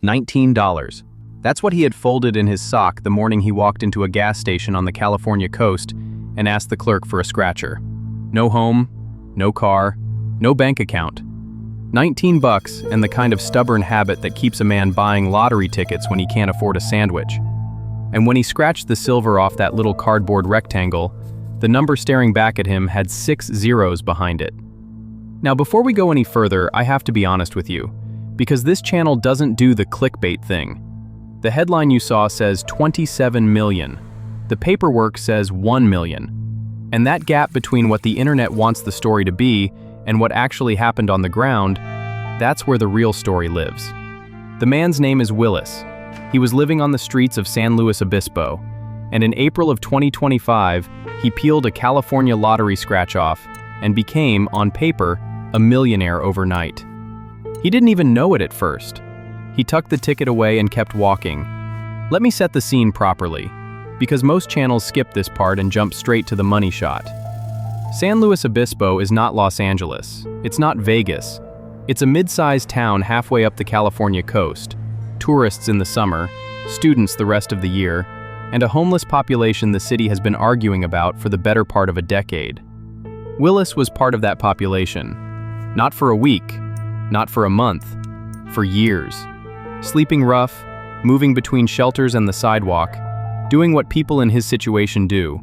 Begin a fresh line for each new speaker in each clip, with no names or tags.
$19. That's what he had folded in his sock the morning he walked into a gas station on the California coast and asked the clerk for a scratcher. No home, no car, no bank account. $19 and the kind of stubborn habit that keeps a man buying lottery tickets when he can't afford a sandwich. And when he scratched the silver off that little cardboard rectangle, the number staring back at him had 6 zeros behind it. Now, before we go any further, I have to be honest with you, because this channel doesn't do the clickbait thing. The headline you saw says 27 million. The paperwork says 1 million. And that gap between what the internet wants the story to be and what actually happened on the ground, that's where the real story lives. The man's name is Willis. He was living on the streets of San Luis Obispo, and in April of 2025, he peeled a California lottery scratch-off and became, on paper, a millionaire overnight. He didn't even know it at first. He tucked the ticket away and kept walking. Let me set the scene properly, because most channels skip this part and jump straight to the money shot. San Luis Obispo is not Los Angeles. It's not Vegas. It's a mid-sized town halfway up the California coast. Tourists in the summer, students the rest of the year, and a homeless population the city has been arguing about for the better part of a decade. Willis was part of that population. Not for a week, not for a month, for years. Sleeping rough, moving between shelters and the sidewalk, doing what people in his situation do.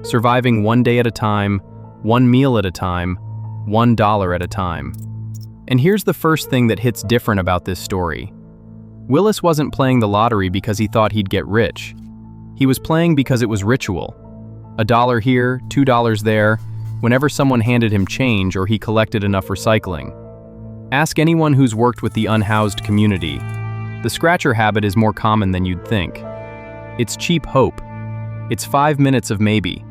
Surviving one day at a time, one meal at a time, $1 at a time. And here's the first thing that hits different about this story. Willis wasn't playing the lottery because he thought he'd get rich. He was playing because it was ritual. $1 here, $2 there, whenever someone handed him change or he collected enough recycling. Ask anyone who's worked with the unhoused community. The scratcher habit is more common than you'd think. It's cheap hope. It's 5 minutes of maybe.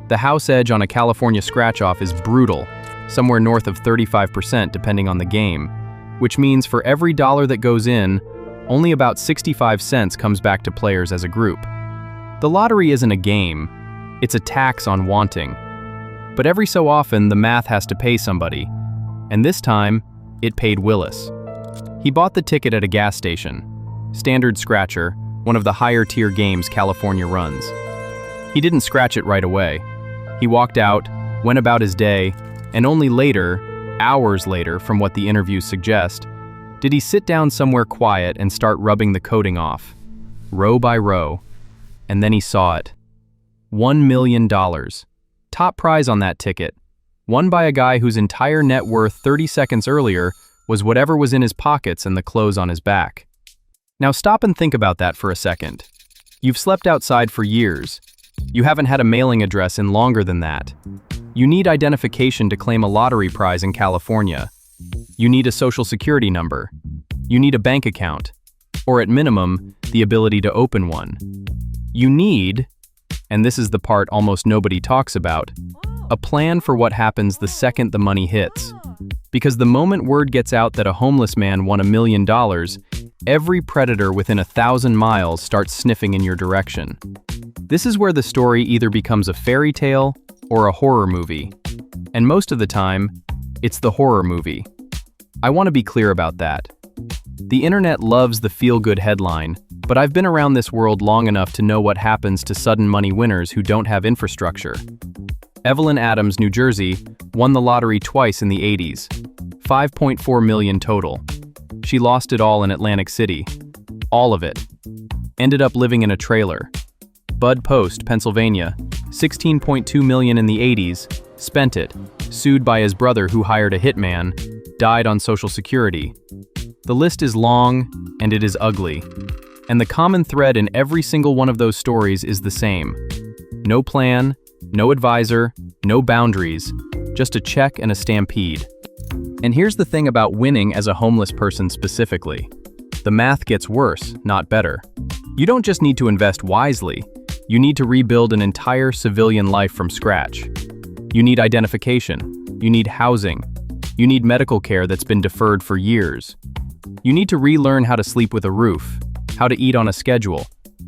The house edge on a California scratch-off is brutal, somewhere north of 35% depending on the game, which means for every dollar that goes in, only about 65 cents comes back to players as a group. The lottery isn't a game, it's a tax on wanting. But every so often, the math has to pay somebody, and this time, it paid Willis. He bought the ticket at a gas station, standard scratcher, one of the higher-tier games California runs. He didn't scratch it right away. He walked out, went about his day, and only later, hours later from what the interviews suggest, did he sit down somewhere quiet and start rubbing the coating off, row by row, and then he saw it. $1 million. Top prize on that ticket, won by a guy whose entire net worth 30 seconds earlier was whatever was in his pockets and the clothes on his back. Now stop and think about that for a second. You've slept outside for years. You haven't had a mailing address in longer than that. You need identification to claim a lottery prize in California. You need a social security number. You need a bank account, or at minimum, the ability to open one. You need, and this is the part almost nobody talks about, a plan for what happens the second the money hits. Because the moment word gets out that a homeless man won $1 million, every predator within 1,000 miles starts sniffing in your direction. This is where the story either becomes a fairy tale or a horror movie. And most of the time, it's the horror movie. I want to be clear about that. The internet loves the feel-good headline, but I've been around this world long enough to know what happens to sudden money winners who don't have infrastructure. Evelyn Adams, New Jersey, won the lottery twice in the 80s. $5.4 million total. She lost it all in Atlantic City. All of it. Ended up living in a trailer. Bud Post, Pennsylvania, $16.2 million in the 80s, spent it, sued by his brother who hired a hitman, died on Social Security. The list is long, and it is ugly. And the common thread in every single one of those stories is the same. No plan, no advisor, no boundaries, just a check and a stampede. And here's the thing about winning as a homeless person specifically. The math gets worse, not better. You don't just need to invest wisely, you need to rebuild an entire civilian life from scratch. You need identification, you need housing, you need medical care that's been deferred for years. You need to relearn how to sleep with a roof, how to eat on a schedule,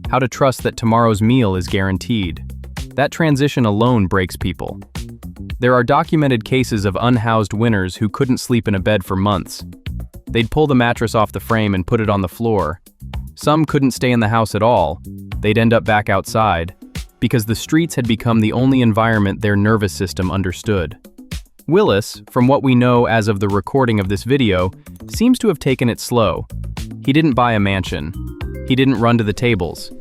how to trust that tomorrow's meal is guaranteed. That transition alone breaks people. There are documented cases of unhoused winners who couldn't sleep in a bed for months. They'd pull the mattress off the frame and put it on the floor. Some couldn't stay in the house at all. They'd end up back outside, because the streets had become the only environment their nervous system understood. Willis, from what we know as of the recording of this video, seems to have taken it slow. He didn't buy a mansion. He didn't run to the tables.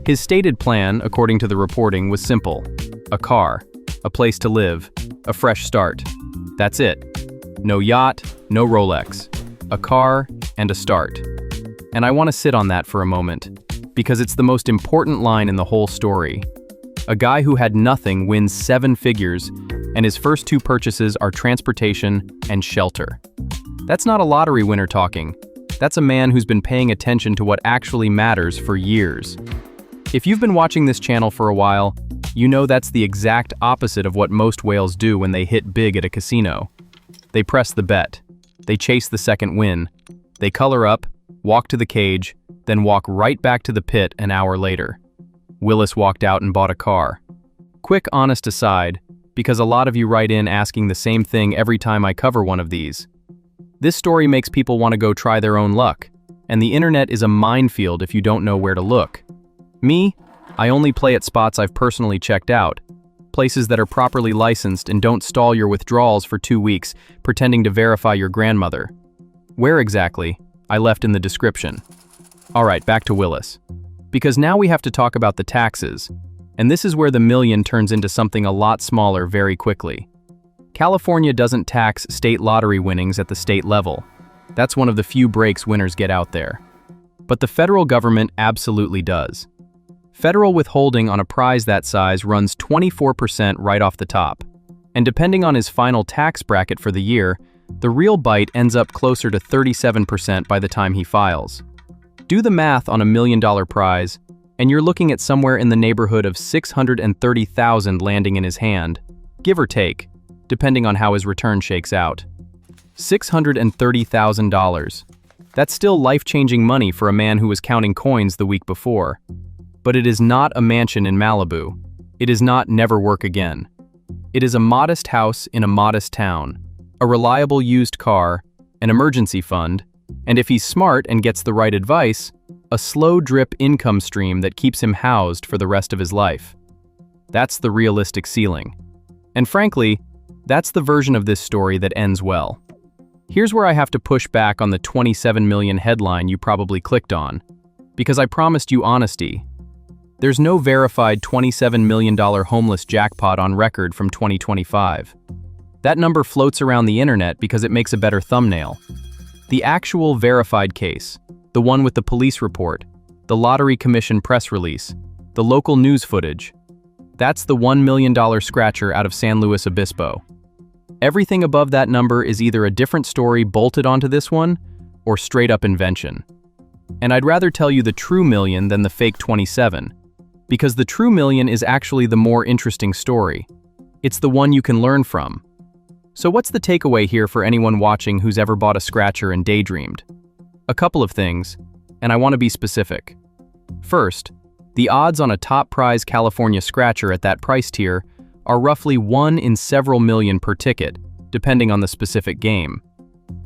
His stated plan, according to the reporting, was simple. A car, a place to live, a fresh start. That's it. No yacht, no Rolex. A car and a start. And I want to sit on that for a moment, because it's the most important line in the whole story. A guy who had nothing wins 7 figures, and his first 2 purchases are transportation and shelter. That's not a lottery winner talking. That's a man who's been paying attention to what actually matters for years. If you've been watching this channel for a while, you know that's the exact opposite of what most whales do when they hit big at a casino. They press the bet. They chase the second win. They color up, walk to the cage, then walk right back to the pit an hour later. Willis walked out and bought a car. Quick honest aside, because a lot of you write in asking the same thing every time I cover one of these. This story makes people want to go try their own luck, and the internet is a minefield if you don't know where to look. Me, I only play at spots I've personally checked out, places that are properly licensed and don't stall your withdrawals for 2 weeks pretending to verify your grandmother. Where exactly? I left in the description. Alright, back to Willis. Because now we have to talk about the taxes, and this is where the million turns into something a lot smaller very quickly. California doesn't tax state lottery winnings at the state level. That's one of the few breaks winners get out there. But the federal government absolutely does. Federal withholding on a prize that size runs 24% right off the top. And depending on his final tax bracket for the year, the real bite ends up closer to 37% by the time he files. Do the math on $1 million prize, and you're looking at somewhere in the neighborhood of $630,000 landing in his hand, give or take, depending on how his return shakes out. $630,000. That's still life-changing money for a man who was counting coins the week before. But it is not a mansion in Malibu. It is not never work again. It is a modest house in a modest town, a reliable used car, an emergency fund, and if he's smart and gets the right advice, a slow drip income stream that keeps him housed for the rest of his life. That's the realistic ceiling. And frankly, that's the version of this story that ends well. Here's where I have to push back on the 27 million headline you probably clicked on, because I promised you honesty. There's no verified $27 million homeless jackpot on record from 2025. That number floats around the internet because it makes a better thumbnail. The actual verified case, the one with the police report, the Lottery Commission press release, the local news footage, that's the $1 million scratcher out of San Luis Obispo. Everything above that number is either a different story bolted onto this one, or straight up invention. And I'd rather tell you the true million than the fake 27, because the true million is actually the more interesting story. It's the one you can learn from. So what's the takeaway here for anyone watching who's ever bought a scratcher and daydreamed? A couple of things, and I want to be specific. First, the odds on a top prize California scratcher at that price tier are roughly 1 in several million per ticket, depending on the specific game.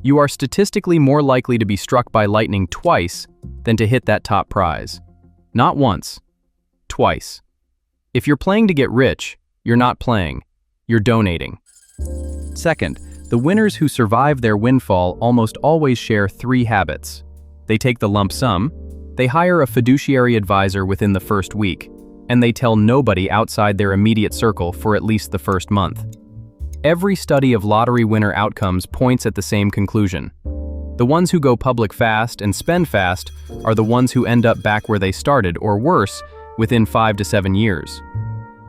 You are statistically more likely to be struck by lightning twice than to hit that top prize. Not once, twice. If you're playing to get rich, you're not playing, you're donating. Second, the winners who survive their windfall almost always share 3 habits. They take the lump sum, they hire a fiduciary advisor within the first week, and they tell nobody outside their immediate circle for at least the first month. Every study of lottery winner outcomes points at the same conclusion. The ones who go public fast and spend fast are the ones who end up back where they started, or worse, within 5 to 7 years.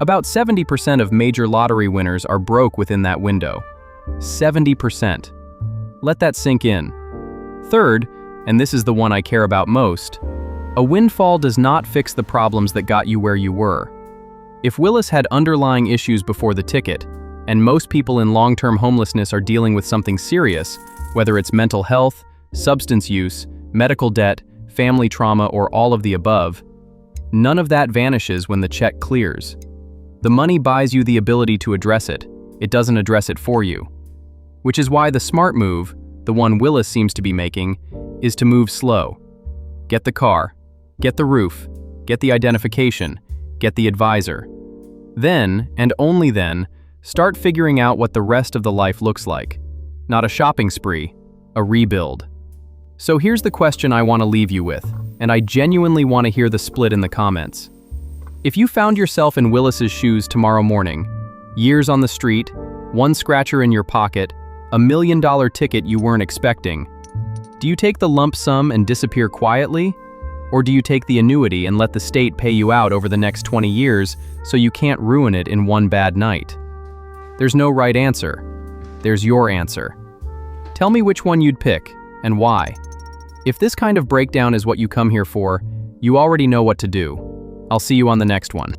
About 70% of major lottery winners are broke within that window. 70%. Let that sink in. Third, and this is the one I care about most, a windfall does not fix the problems that got you where you were. If Willis had underlying issues before the ticket, and most people in long-term homelessness are dealing with something serious, whether it's mental health, substance use, medical debt, family trauma, or all of the above, none of that vanishes when the check clears. The money buys you the ability to address it. It doesn't address it for you. Which is why the smart move, the one Willis seems to be making, is to move slow. Get the car, get the roof, get the identification, get the advisor. Then, and only then, start figuring out what the rest of the life looks like. Not a shopping spree, a rebuild. So here's the question I want to leave you with, and I genuinely want to hear the split in the comments. If you found yourself in Willis's shoes tomorrow morning, years on the street, one scratcher in your pocket, $1 million ticket you weren't expecting, do you take the lump sum and disappear quietly? Or do you take the annuity and let the state pay you out over the next 20 years so you can't ruin it in one bad night? There's no right answer. There's your answer. Tell me which one you'd pick and why. If this kind of breakdown is what you come here for, you already know what to do. I'll see you on the next one.